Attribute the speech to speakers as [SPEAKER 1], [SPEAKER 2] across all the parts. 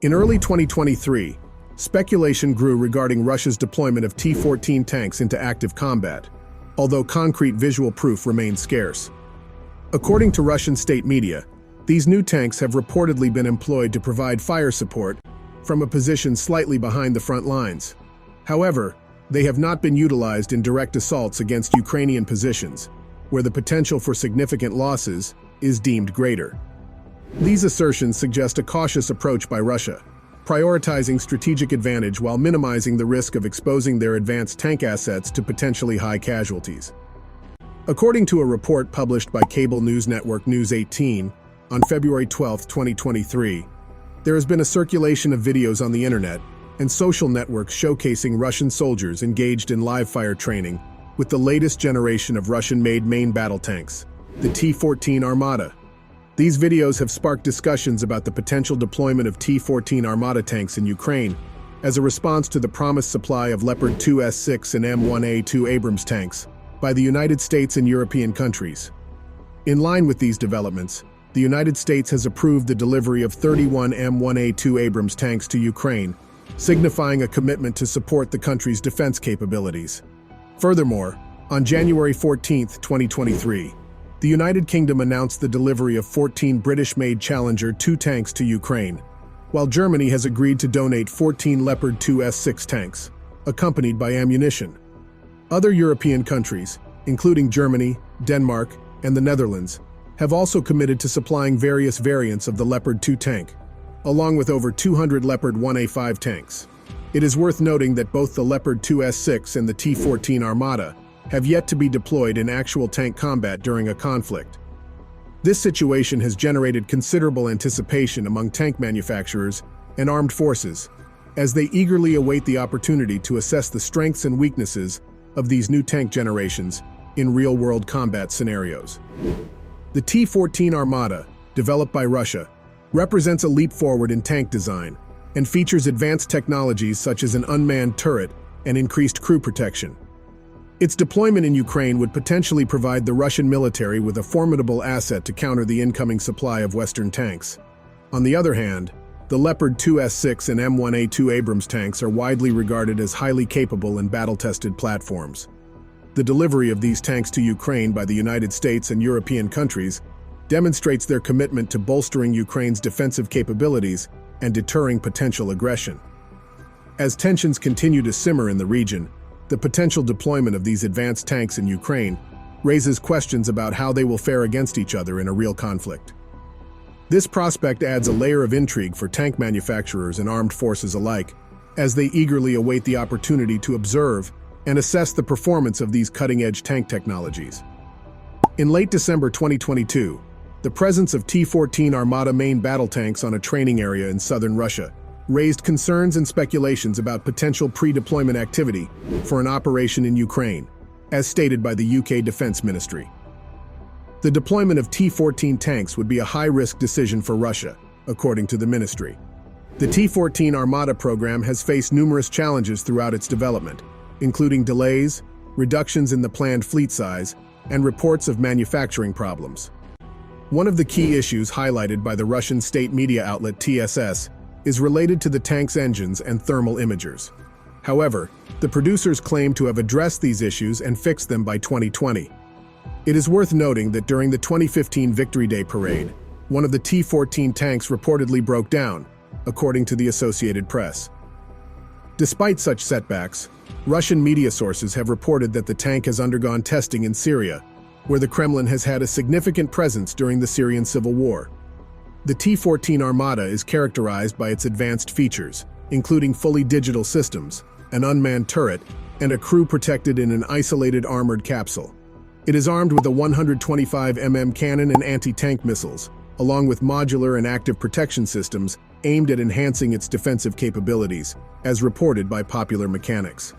[SPEAKER 1] In early 2023, speculation grew regarding Russia's deployment of T-14 tanks into active combat, although concrete visual proof remained scarce. According to Russian state media, these new tanks have reportedly been employed to provide fire support from a position slightly behind the front lines. However, they have not been utilized in direct assaults against Ukrainian positions, where the potential for significant losses is deemed greater. These assertions suggest a cautious approach by Russia, prioritizing strategic advantage while minimizing the risk of exposing their advanced tank assets to potentially high casualties. According to a report published by cable news network News 18 on February 12, 2023, there has been a circulation of videos on the internet and social networks showcasing Russian soldiers engaged in live-fire training with the latest generation of Russian-made main battle tanks, the T-14 Armata. These videos have sparked discussions about the potential deployment of T-14 Armata tanks in Ukraine as a response to the promised supply of Leopard 2 S6 and M1A2 Abrams tanks by the United States and European countries. In line with these developments, the United States has approved the delivery of 31 M1A2 Abrams tanks to Ukraine, signifying a commitment to support the country's defense capabilities. Furthermore, on January 14, 2023, the United Kingdom announced the delivery of 14 British-made Challenger 2 tanks to Ukraine, while Germany has agreed to donate 14 Leopard 2 S6 tanks, accompanied by ammunition. Other European countries, including Germany, Denmark, and the Netherlands, have also committed to supplying various variants of the Leopard 2 tank, along with over 200 Leopard 1A5 tanks. It is worth noting that both the Leopard 2 S6 and the T-14 Armata have yet to be deployed in actual tank combat during a conflict. This situation has generated considerable anticipation among tank manufacturers and armed forces, as they eagerly await the opportunity to assess the strengths and weaknesses of these new tank generations in real-world combat scenarios. The T-14 Armata, developed by Russia, represents a leap forward in tank design and features advanced technologies such as an unmanned turret and increased crew protection. Its deployment in Ukraine would potentially provide the Russian military with a formidable asset to counter the incoming supply of Western tanks. On the other hand, the Leopard 2 S6 and M1A2 Abrams tanks are widely regarded as highly capable and battle-tested platforms. The delivery of these tanks to Ukraine by the United States and European countries demonstrates their commitment to bolstering Ukraine's defensive capabilities and deterring potential aggression. As tensions continue to simmer in the region, the potential deployment of these advanced tanks in Ukraine raises questions about how they will fare against each other in a real conflict. This prospect adds a layer of intrigue for tank manufacturers and armed forces alike, as they eagerly await the opportunity to observe and assess the performance of these cutting-edge tank technologies. In late December 2022, the presence of T-14 Armata main battle tanks on a training area in southern Russia raised concerns and speculations about potential pre-deployment activity for an operation in Ukraine, as stated by the UK Defense Ministry. The deployment of T-14 tanks would be a high-risk decision for Russia, according to the ministry. The T-14 Armata program has faced numerous challenges throughout its development, including delays, reductions in the planned fleet size, and reports of manufacturing problems. One of the key issues highlighted by the Russian state media outlet TSS is related to the tank's engines and thermal imagers. However, the producers claim to have addressed these issues and fixed them by 2020. It is worth noting that during the 2015 Victory Day parade, one of the T-14 tanks reportedly broke down, according to the Associated Press. Despite such setbacks, Russian media sources have reported that the tank has undergone testing in Syria, where the Kremlin has had a significant presence during the Syrian civil war. The T-14 Armata is characterized by its advanced features, including fully digital systems, an unmanned turret, and a crew protected in an isolated armored capsule. It is armed with a 125 mm cannon and anti-tank missiles, along with modular and active protection systems aimed at enhancing its defensive capabilities, as reported by Popular Mechanics.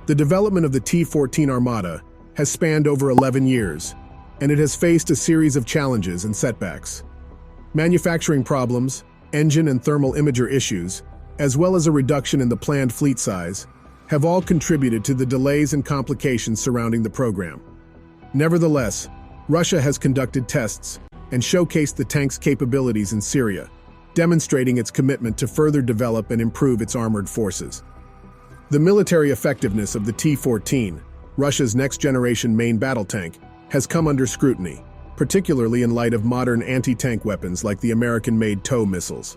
[SPEAKER 1] The development of the T-14 Armata has spanned over 11 years, and it has faced a series of challenges and setbacks. Manufacturing problems, engine and thermal imager issues, as well as a reduction in the planned fleet size, have all contributed to the delays and complications surrounding the program. Nevertheless, Russia has conducted tests and showcased the tank's capabilities in Syria, demonstrating its commitment to further develop and improve its armored forces. The military effectiveness of the T-14, Russia's next-generation main battle tank, has come under scrutiny, particularly in light of modern anti-tank weapons like the American-made TOW missiles.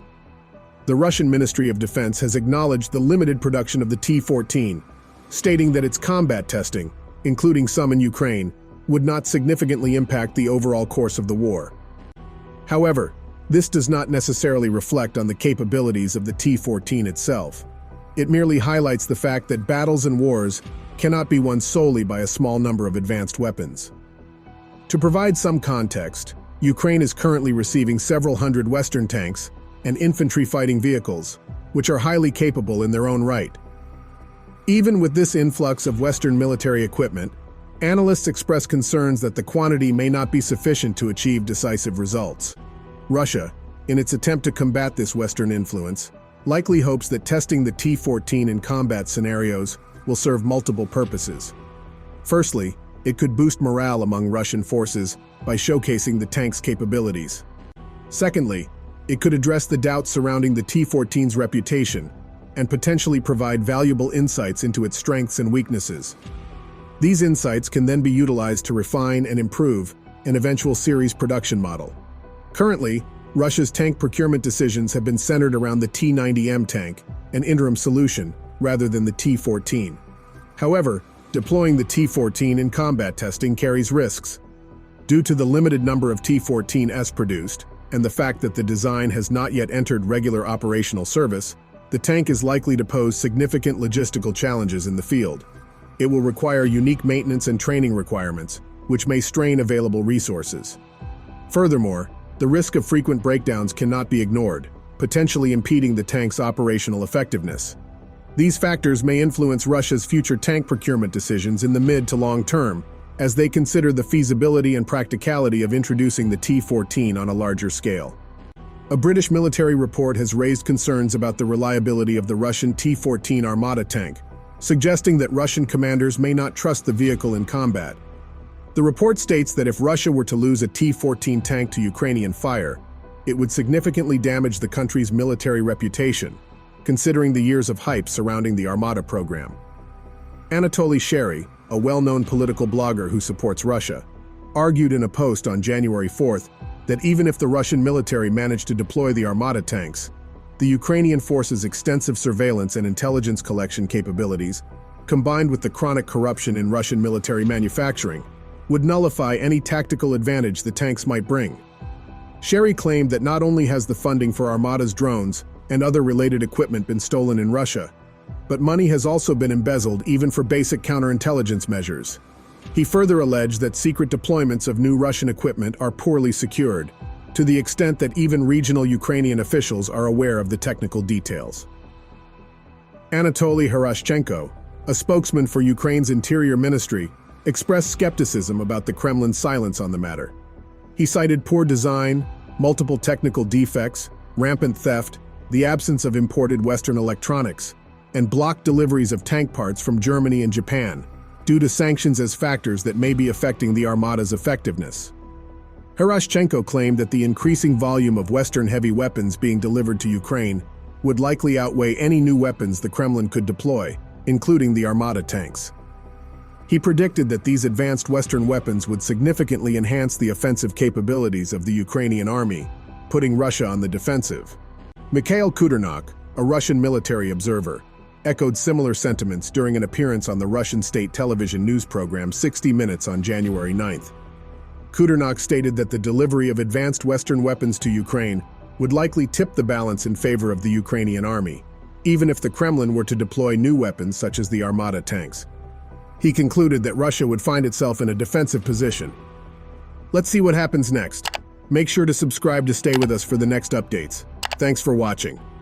[SPEAKER 1] The Russian Ministry of Defense has acknowledged the limited production of the T-14, stating that its combat testing, including some in Ukraine, would not significantly impact the overall course of the war. However, this does not necessarily reflect on the capabilities of the T-14 itself. It merely highlights the fact that battles and wars cannot be won solely by a small number of advanced weapons. To provide some context, Ukraine is currently receiving several hundred Western tanks and infantry fighting vehicles, which are highly capable in their own right. Even with this influx of Western military equipment, analysts express concerns that the quantity may not be sufficient to achieve decisive results. Russia, in its attempt to combat this Western influence, likely hopes that testing the T-14 in combat scenarios will serve multiple purposes. Firstly, it could boost morale among Russian forces by showcasing the tank's capabilities. Secondly, it could address the doubts surrounding the T-14's reputation and potentially provide valuable insights into its strengths and weaknesses. These insights can then be utilized to refine and improve an eventual series production model. Currently, Russia's tank procurement decisions have been centered around the T-90M tank, an interim solution, rather than the T-14. However, deploying the T-14 in combat testing carries risks. Due to the limited number of T-14s produced, and the fact that the design has not yet entered regular operational service, the tank is likely to pose significant logistical challenges in the field. It will require unique maintenance and training requirements, which may strain available resources. Furthermore, the risk of frequent breakdowns cannot be ignored, potentially impeding the tank's operational effectiveness. These factors may influence Russia's future tank procurement decisions in the mid to long term, as they consider the feasibility and practicality of introducing the T-14 on a larger scale. A British military report has raised concerns about the reliability of the Russian T-14 Armata tank, suggesting that Russian commanders may not trust the vehicle in combat. The report states that if Russia were to lose a T-14 tank to Ukrainian fire, it would significantly damage the country's military reputation, considering the years of hype surrounding the Armata program. Anatoly Sherry, a well-known political blogger who supports Russia, argued in a post on January 4th that even if the Russian military managed to deploy the Armata tanks, the Ukrainian forces' extensive surveillance and intelligence collection capabilities, combined with the chronic corruption in Russian military manufacturing, would nullify any tactical advantage the tanks might bring. Sherry claimed that not only has the funding for Armata's drones and other related equipment been stolen in Russia, but money has also been embezzled even for basic counterintelligence measures. He further alleged that secret deployments of new Russian equipment are poorly secured, to the extent that even regional Ukrainian officials are aware of the technical details. Anatoly Herashchenko, a spokesman for Ukraine's Interior Ministry, expressed skepticism about the Kremlin's silence on the matter. He cited poor design, multiple technical defects, rampant theft, the absence of imported Western electronics, and blocked deliveries of tank parts from Germany and Japan, due to sanctions as factors that may be affecting the Armata's effectiveness. Herashchenko claimed that the increasing volume of Western heavy weapons being delivered to Ukraine would likely outweigh any new weapons the Kremlin could deploy, including the Armata tanks. He predicted that these advanced Western weapons would significantly enhance the offensive capabilities of the Ukrainian army, putting Russia on the defensive. Mikhail Kudernok, a Russian military observer, echoed similar sentiments during an appearance on the Russian state television news program 60 Minutes on January 9th. Kudernok stated that the delivery of advanced Western weapons to Ukraine would likely tip the balance in favor of the Ukrainian army, even if the Kremlin were to deploy new weapons such as the Armata tanks. He concluded that Russia would find itself in a defensive position. Let's see what happens next. Make sure to subscribe to stay with us for the next updates. Thanks for watching.